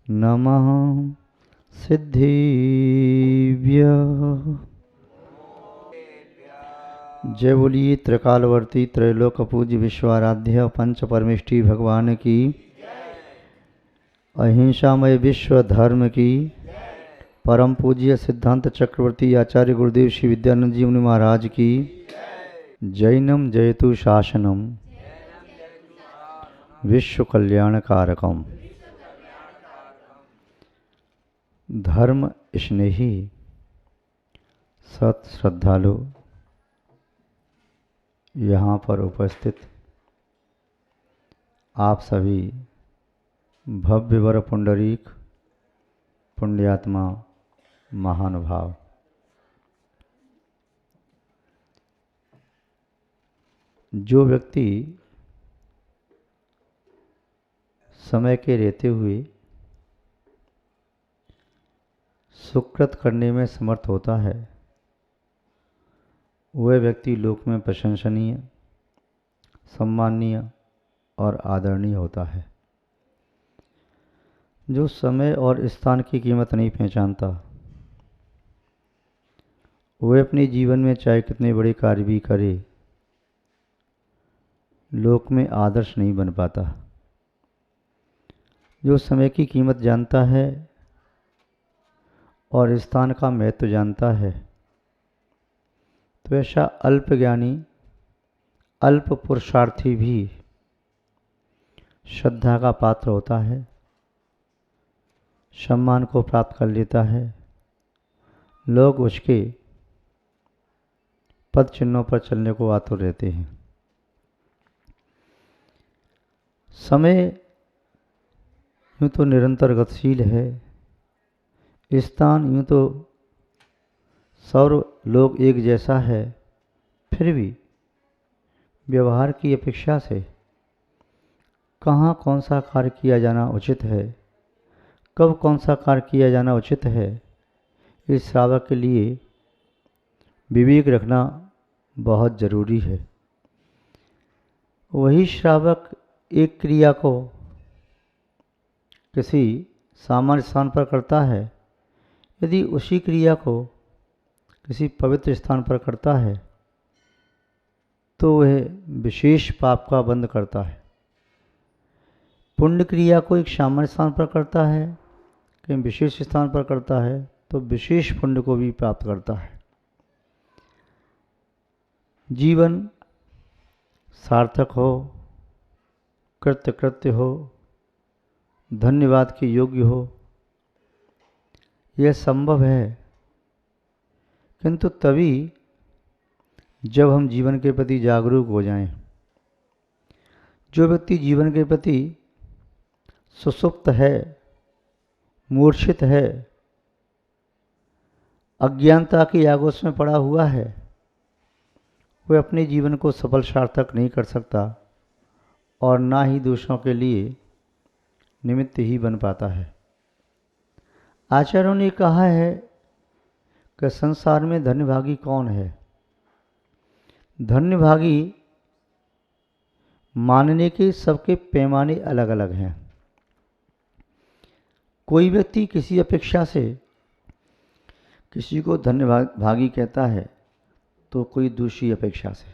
नमः सिद्धिभ्यः। जय बोलिए त्रिकालवर्ती त्रैलोक पूज्य विश्वाराध्य पंच परमेष्टि भगवान की, अहिंसामय विश्व धर्म की, परम पूज्य सिद्धांत चक्रवर्ती आचार्य गुरुदेव श्री विद्यानंद जी मुनि महाराज की। जैनम जयतु शासनम विश्व कल्याण कारकम। धर्म स्नेही सत श्रद्धालु यहाँ पर उपस्थित आप सभी भव्य वर पुंडरीक पुण्यात्मा महानुभाव, जो व्यक्ति समय के रहते हुए सुकृत करने में समर्थ होता है, वह व्यक्ति लोक में प्रशंसनीय, सम्माननीय और आदरणीय होता है। जो समय और स्थान की कीमत नहीं पहचानता, वह अपने जीवन में चाहे कितने बड़े कार्य भी करे, लोक में आदर्श नहीं बन पाता। जो समय की कीमत जानता है और स्थान का महत्व जानता है, तो ऐसा अल्प ज्ञानी, अल्प पुरुषार्थी भी श्रद्धा का पात्र होता है, सम्मान को प्राप्त कर लेता है। लोग उसके पद चिन्हों पर चलने को आतुर रहते हैं। समय यूँ तो निरंतर गतिशील है, स्थान यूँ तो सर्व लोग एक जैसा है, फिर भी व्यवहार की अपेक्षा से कहाँ कौन सा कार्य किया जाना उचित है, कब कौन सा कार्य किया जाना उचित है, इस श्रावक के लिए विवेक रखना बहुत जरूरी है। वही श्रावक एक क्रिया को किसी सामान्य स्थान पर करता है, यदि उसी क्रिया को किसी पवित्र स्थान पर करता है तो वह विशेष पाप का बंध करता है। पुण्य क्रिया को एक सामान्य स्थान पर करता है, कहीं विशेष स्थान पर करता है तो विशेष पुण्य को भी प्राप्त करता है। जीवन सार्थक हो, कृत्य कृत्य हो, धन्यवाद के योग्य हो, यह संभव है, किंतु तभी जब हम जीवन के प्रति जागरूक हो जाएं। जो व्यक्ति जीवन के प्रति सुसुप्त है, मूर्छित है, अज्ञानता की आगोश में पड़ा हुआ है, वह अपने जीवन को सफल सार्थक नहीं कर सकता और ना ही दूसरों के लिए निमित्त ही बन पाता है। आचार्यों ने कहा है कि संसार में धन्यभागी कौन है। धन्यभागी मानने के सबके पैमाने अलग अलग हैं। कोई व्यक्ति किसी अपेक्षा से किसी को धन्यभागी कहता है तो कोई दूसरी अपेक्षा से।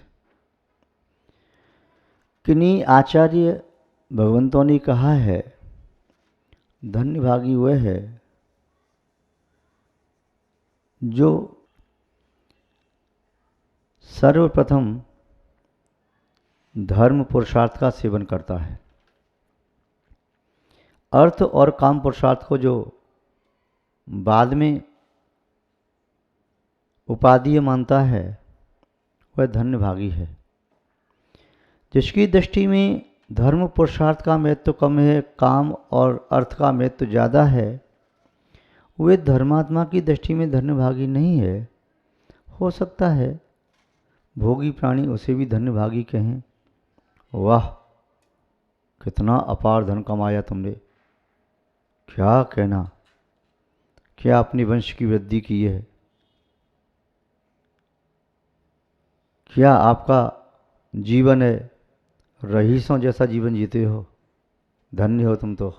किन्हीं आचार्य भगवंतों ने कहा है, धन्यभागी वह है जो सर्वप्रथम धर्म पुरुषार्थ का सेवन करता है। अर्थ और काम पुरुषार्थ को जो बाद में उपाधीय मानता है, वह धन्यभागी है। जिसकी दृष्टि में धर्म पुरुषार्थ का महत्व कम है, काम और अर्थ का महत्व ज़्यादा है, वे धर्मात्मा की दृष्टि में धन्यभागी नहीं है। हो सकता है भोगी प्राणी उसे भी धन्यभागी कहें, वाह कितना अपार धन कमाया तुमने, क्या कहना, क्या अपने वंश की वृद्धि की है, क्या आपका जीवन है रईसों जैसा जीवन जीते हो, धन्य हो तुम तो।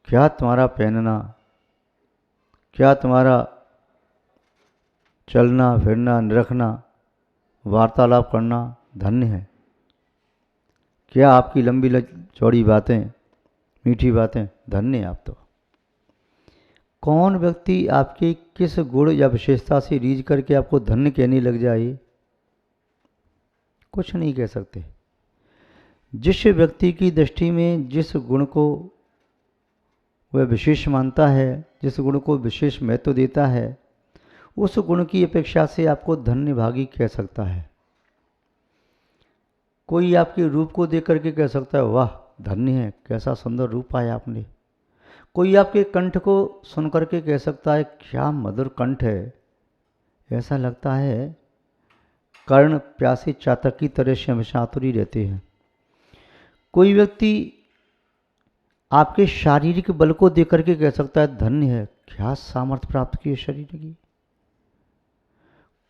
क्या तुम्हारा पहनना, क्या तुम्हारा चलना फिरना निरखना वार्तालाप करना धन्य है। क्या आपकी लंबी चौड़ी बातें मीठी बातें धन्य है आप तो। कौन व्यक्ति आपके किस गुण या विशेषता से रीझ करके आपको धन्य कहने लग जाए, कुछ नहीं कह सकते। जिस व्यक्ति की दृष्टि में जिस गुण को वह विशेष मानता है, जिस गुण को विशेष महत्व देता है, उस गुण की अपेक्षा से आपको धन्य भागी कह सकता है। कोई आपके रूप को देख करके कह सकता है वाह धन्य है, कैसा सुंदर रूप पाया आपने। कोई आपके कंठ को सुन करके कह सकता है क्या मधुर कंठ है, ऐसा लगता है कर्ण प्यासे चातक की तरह से हमेशा आतुरी रहते हैं। कोई व्यक्ति आपके शारीरिक बल को देख करके कह सकता है धन्य है, क्या सामर्थ्य प्राप्त किए शरीर की।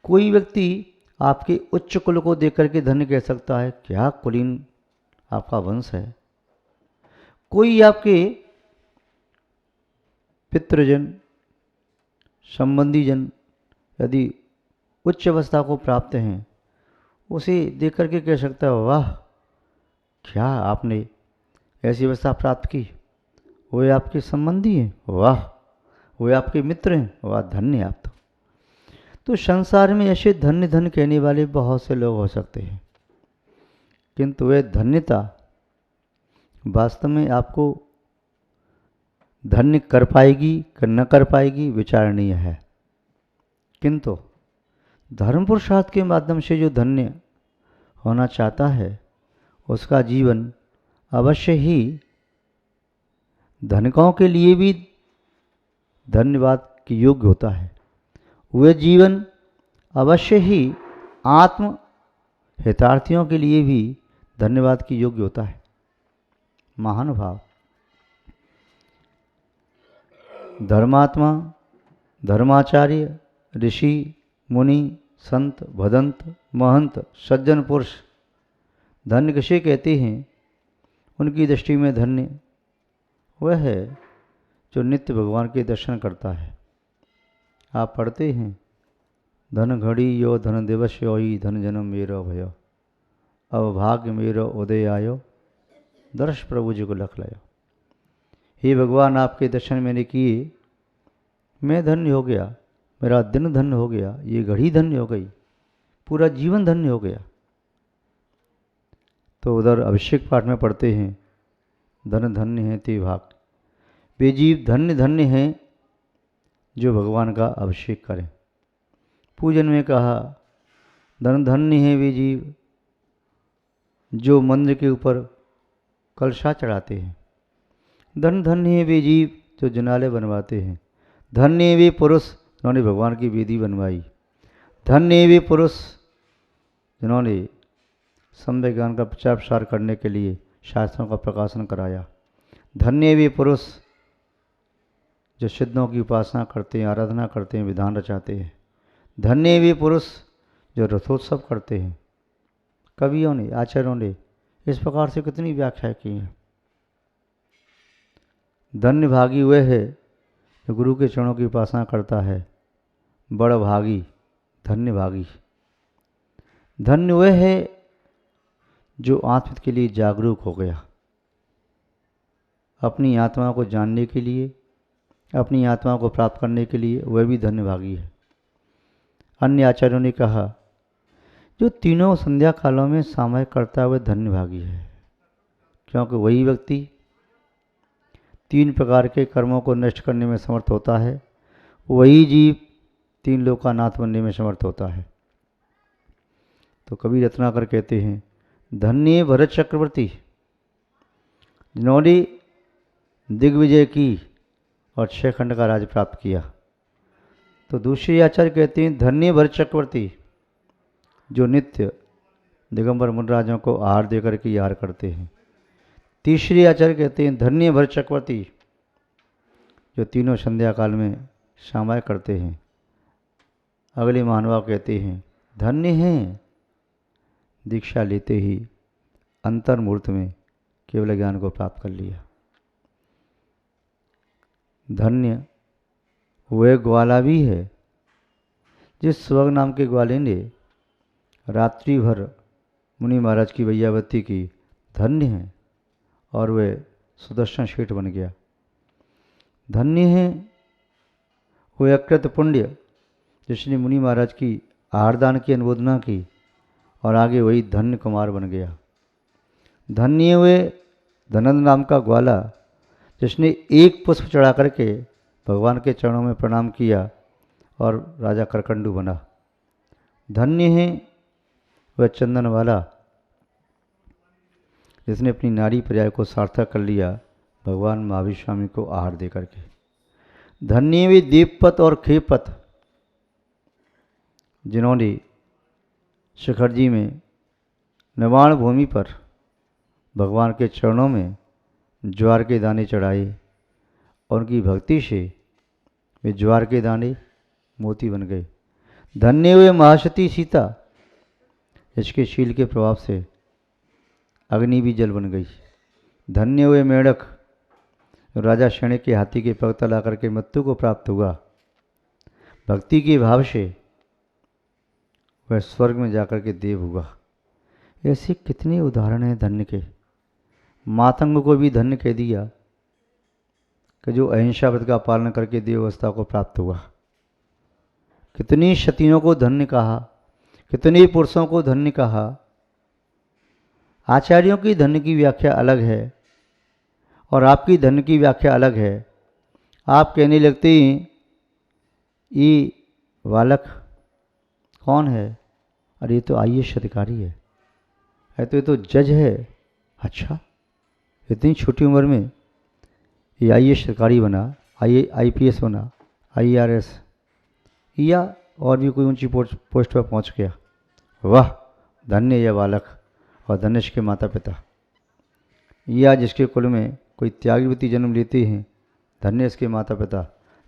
कोई व्यक्ति आपके उच्च कुल को देख करके धन्य कह सकता है, क्या कुलीन आपका वंश है। कोई आपके पितृजन संबंधीजन यदि उच्च अवस्था को प्राप्त हैं, उसे देख करके कह सकता है वाह क्या आपने ऐसी अवस्था प्राप्त की, वे आपके संबंधी हैं, वाह वे आपके मित्र हैं, वाह धन्य आप तो संसार में ऐसे धन्य धन्य कहने वाले बहुत से लोग हो सकते हैं, किंतु वह धन्यता वास्तव में आपको धन्य कर पाएगी कि न कर पाएगी विचारणीय है। किंतु धर्म पुरुषार्थ के माध्यम से जो धन्य होना चाहता है, उसका जीवन अवश्य ही धनिकों के लिए भी धन्यवाद के योग्य होता है। वह जीवन अवश्य ही आत्म हितार्थियों के लिए भी धन्यवाद की योग्य होता है। महानुभाव धर्मात्मा धर्माचार्य ऋषि मुनि संत भदंत महंत सज्जन पुरुष धन्य किसे कहते हैं, उनकी दृष्टि में धन्य वह है जो नित्य भगवान के दर्शन करता है। आप पढ़ते हैं धन घड़ी यो धन दिवस योई धन जन्म मेरो भयो, अब भाग्य मेरो उदय आयो दर्श प्रभु जी को लख लायो। हे भगवान आपके दर्शन मैंने किए, मैं धन्य हो गया, मेरा दिन धन्य हो गया, ये घड़ी धन्य हो गई, पूरा जीवन धन्य हो गया। तो उधर अभिषेक पाठ में पढ़ते हैं धन धन्य है ते भाग, वे जीव धन्य धन्य हैं जो भगवान का अभिषेक करें। पूजन में कहा धन धन्य है वे जीव जो मंदिर के ऊपर कलशा चढ़ाते हैं। धन धन्य है वे जीव जो जनाले बनवाते हैं। धन्य है वे पुरुष जिन्होंने भगवान की वेदी बनवाई। धन्य है वे पुरुष जिन्होंने सम्यक ज्ञान का प्रचार प्रसार करने के लिए शास्त्रों का प्रकाशन कराया। धन्य है वे पुरुष जो सिद्धों की उपासना करते हैं, आराधना करते हैं, विधान रचाते हैं। धन्य है वे पुरुष जो रथोत्सव करते हैं। कवियों ने आचार्यों ने इस प्रकार से कितनी व्याख्या की है। धन्य भागी वह है जो गुरु के चरणों की उपासना करता है। बड़ भागी धन्य भागी। धन्य वह है जो आत्महित के लिए जागरूक हो गया, अपनी आत्मा को जानने के लिए, अपनी आत्मा को प्राप्त करने के लिए वह भी धन्य भागी है। अन्य आचार्यों ने कहा जो तीनों संध्या कालों में सामय करता है वह धन्य भागी है, क्योंकि वही व्यक्ति तीन प्रकार के कर्मों को नष्ट करने में समर्थ होता है। वही जीव तीन लोक का नाथ बनने में समर्थ होता है। तो कबीर रत्नाकर कहते हैं धन्य भरत चक्रवर्ती जिन्होंने दिग्विजय की और 6 खंड का राज प्राप्त किया। तो दूसरे आचार्य कहते हैं धन्य भरत चक्रवर्ती जो नित्य दिगंबर मुनराजों को आहार देकर के आहार करते हैं। तीसरे आचार्य कहते हैं धन्य भरत चक्रवर्ती जो तीनों संध्या काल में सामय करते हैं। अगले महानुभाव कहते हैं धन्य हैं दीक्षा लेते ही अंतर्मूर्त में केवल ज्ञान को प्राप्त कर लिया। धन्य वह ग्वाला भी है जिस सुवग नाम के ग्वाले ने रात्रि भर मुनि महाराज की वैयावती की। धन्य है और वह सुदर्शन शेठ बन गया। धन्य है वह अकृत पुण्य जिसने मुनि महाराज की आहारदान की अनुमोदना की और आगे वही धन्य कुमार बन गया। धन्य हुए धनंद नाम का ग्वाला जिसने एक पुष्प चढ़ा करके भगवान के चरणों में प्रणाम किया और राजा करकंडू बना। धन्य है वह चंदन वाला जिसने अपनी नारी पर्याय को सार्थक कर लिया भगवान महावीर स्वामी को आहार दे करके। धन्य वे दीपपत और खेपत जिन्होंने शिखर जी में निर्वाण भूमि पर भगवान के चरणों में ज्वार के दाने चढ़ाए और उनकी भक्ति से वे ज्वार के दाने मोती बन गए। धन्य हुए महासती सीता जिसके शील के प्रभाव से अग्नि भी जल बन गई। धन्य हुए मेढक राजा शण्य के हाथी के पग तला करके मृत्यु को प्राप्त हुआ। भक्ति के भाव से वह स्वर्ग में जाकर के देव हुआ। ऐसे कितने उदाहरण हैं धन्य के। मातंग को भी धन्य कह दिया कि जो अहिंसा व्रत का पालन करके देव अवस्था को प्राप्त हुआ। कितनी क्षत्रियों को धन्य कहा, कितने पुरुषों को धन्य कहा। आचार्यों की धन्य की व्याख्या अलग है और आपकी धन्य की व्याख्या अलग है। आप कहने लगते हैं ये बालक कौन है? अरे ये तो IAS अधिकारी है, तो ये तो जज है। अच्छा, इतनी छोटी उम्र में ये IAS अधिकारी बना, IPS बना, IRS या और भी कोई ऊंची पोस्ट पर पहुंच गया। वाह, धन्य यह बालक और धन्य इसके माता पिता, या जिसके कुल में कोई त्यागवती जन्म लेते हैं। धन्य इसके माता पिता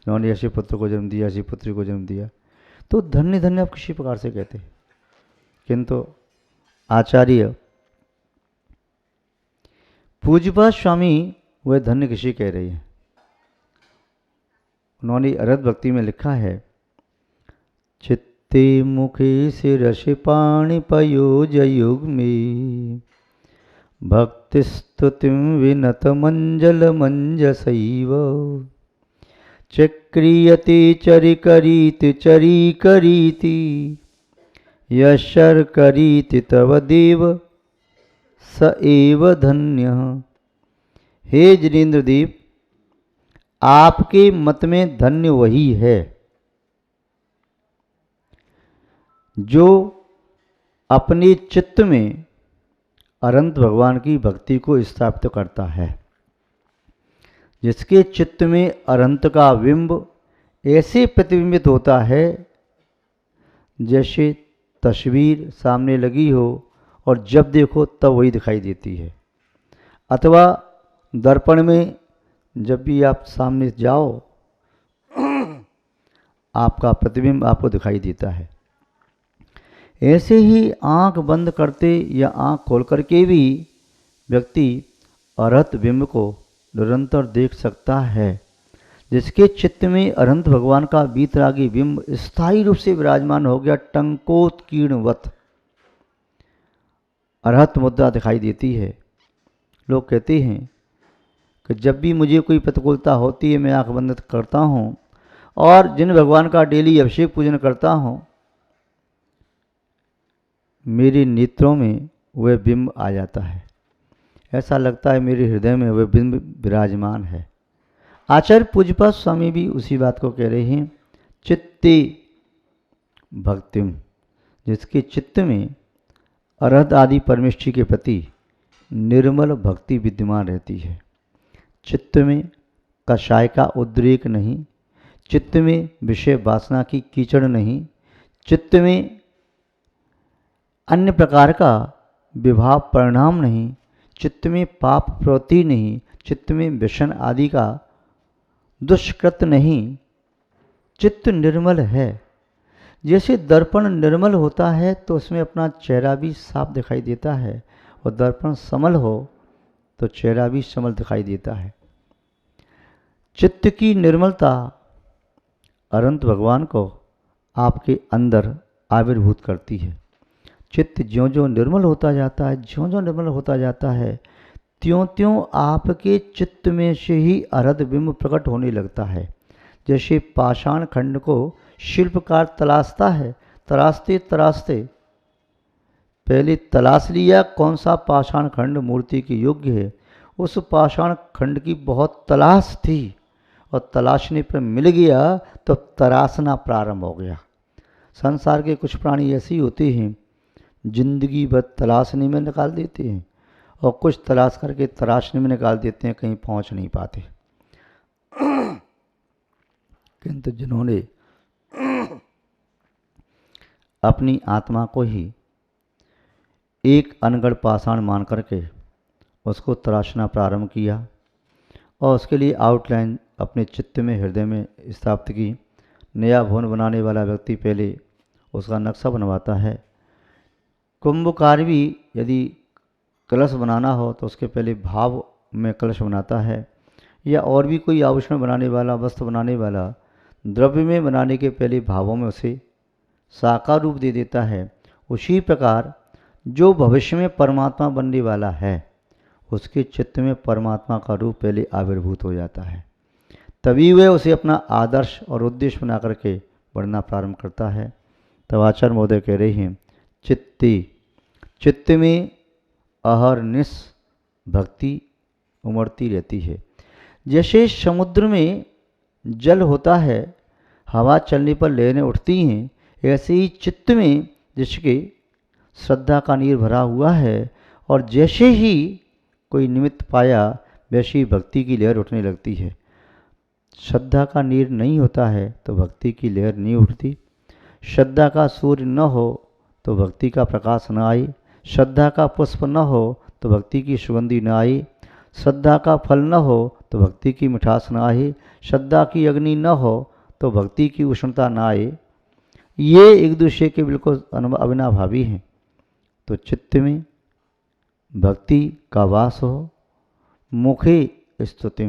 जिन्होंने ऐसे पुत्र को जन्म दिया, ऐसी पुत्री को जन्म दिया। तो धन्य धन्य आप किसी प्रकार से कहते हैं, किंतु आचार्य पूज्यपाद स्वामी वह धन्य किसी कह रही है। उन्होंने अरहत भक्ति में लिखा है, चित्ते मुखे से रस पाणि पयोज युग में भक्ति स्तुतिम विनत मंजल मंजसैव चक्रियते चरि करीति यशर करीति तव देव स एव धन्य। हे जिनेन्द्र देव, आपके मत में धन्य वही है जो अपने चित्त में अनंत भगवान की भक्ति को स्थापित करता है। जिसके चित्त में अनंत का बिंब ऐसे प्रतिबिंबित होता है जैसे तस्वीर सामने लगी हो और जब देखो तब वही दिखाई देती है। अथवा दर्पण में जब भी आप सामने जाओ आपका प्रतिबिंब आपको दिखाई देता है। ऐसे ही आंख बंद करते या आंख खोल करके भी व्यक्ति अरहत बिंब को निरंतर देख सकता है। जिसके चित्त में अनंत भगवान का बीतरागी बिंब स्थायी रूप से विराजमान हो गया, टंकोत्कीर्णवत अरहत मुद्रा दिखाई देती है। लोग कहते हैं कि जब भी मुझे कोई प्रतिकूलता होती है मैं आंख बंद करता हूँ और जिन भगवान का डेली अभिषेक पूजन करता हूँ मेरे नेत्रों में वह बिंब आ जाता है। ऐसा लगता है मेरे हृदय में वह बिंब विराजमान है। आचार्य पूज्यपाद स्वामी भी उसी बात को कह रहे हैं, चित्ते भक्तिम, जिसके चित्त में अरहत आदि परमेष्ठी के प्रति निर्मल भक्ति विद्यमान रहती है। चित्त में कषाय का उद्रेक नहीं, चित्त में विषय वासना की कीचड़ नहीं, चित्त में अन्य प्रकार का विभाव परिणाम नहीं, चित्त में पाप प्रवृत्ति नहीं, चित्त में व्यसन आदि का दुष्कृत नहीं। चित्त निर्मल है। जैसे दर्पण निर्मल होता है तो उसमें अपना चेहरा भी साफ दिखाई देता है और दर्पण समल हो तो चेहरा भी समल दिखाई देता है। चित्त की निर्मलता अनंत भगवान को आपके अंदर आविर्भूत करती है। चित्त ज्यों ज्यों निर्मल होता जाता है, ज्यों ज्यों निर्मल होता जाता है, त्यों त्यों आपके चित्त में से ही अरहद बिंब प्रकट होने लगता है। जैसे पाषाण खंड को शिल्पकार तलाशता है, तराशते तराशते पहले तलाश लिया कौन सा पाषाण खंड मूर्ति के योग्य है। उस पाषाण खंड की बहुत तलाश थी और तलाशने पर मिल गया तो तराशना प्रारंभ हो गया। संसार के कुछ प्राणी ऐसे ही होते हैं, जिंदगी भर तलाशने में निकाल देते हैं और कुछ तलाश करके तराशने में निकाल देते हैं, कहीं पहुंच नहीं पाते। किंतु जिन्होंने अपनी आत्मा को ही एक अनगढ़ पाषाण मान करके उसको तराशना प्रारंभ किया और उसके लिए आउटलाइन अपने चित्त में, हृदय में स्थापित की। नया भवन बनाने वाला व्यक्ति पहले उसका नक्शा बनवाता है। कुंभकार भी यदि कलश बनाना हो तो उसके पहले भाव में कलश बनाता है, या और भी कोई आभूषण बनाने वाला, वस्त्र बनाने वाला द्रव्य में बनाने के पहले भावों में उसे साकार रूप दे देता है। उसी प्रकार जो भविष्य में परमात्मा बनने वाला है उसके चित्त में परमात्मा का रूप पहले आविर्भूत हो जाता है, तभी वह उसे अपना आदर्श और उद्देश्य बना करके बढ़ना प्रारंभ करता है। तब आचार्य महोदय कह रहे हैं, चित्त में अहरनिश भक्ति उमड़ती रहती है। जैसे समुद्र में जल होता है, हवा चलने पर लहरें उठती हैं, ऐसे ही चित्त में जिसके श्रद्धा का नीर भरा हुआ है और जैसे ही कोई निमित्त पाया वैसे ही भक्ति की लहर उठने लगती है। श्रद्धा का नीर नहीं होता है तो भक्ति की लहर नहीं उठती। श्रद्धा का सूर्य न हो तो भक्ति का प्रकाश न आए, श्रद्धा का पुष्प न हो तो भक्ति की सुगंधी न आए, श्रद्धा का फल न हो तो भक्ति की मिठास न आए, श्रद्धा की अग्नि न हो तो भक्ति की उष्णता न आए। ये एक दूसरे के बिल्कुल अविनाभावी हैं। तो चित्त में भक्ति का वास हो, मुखे स्तुति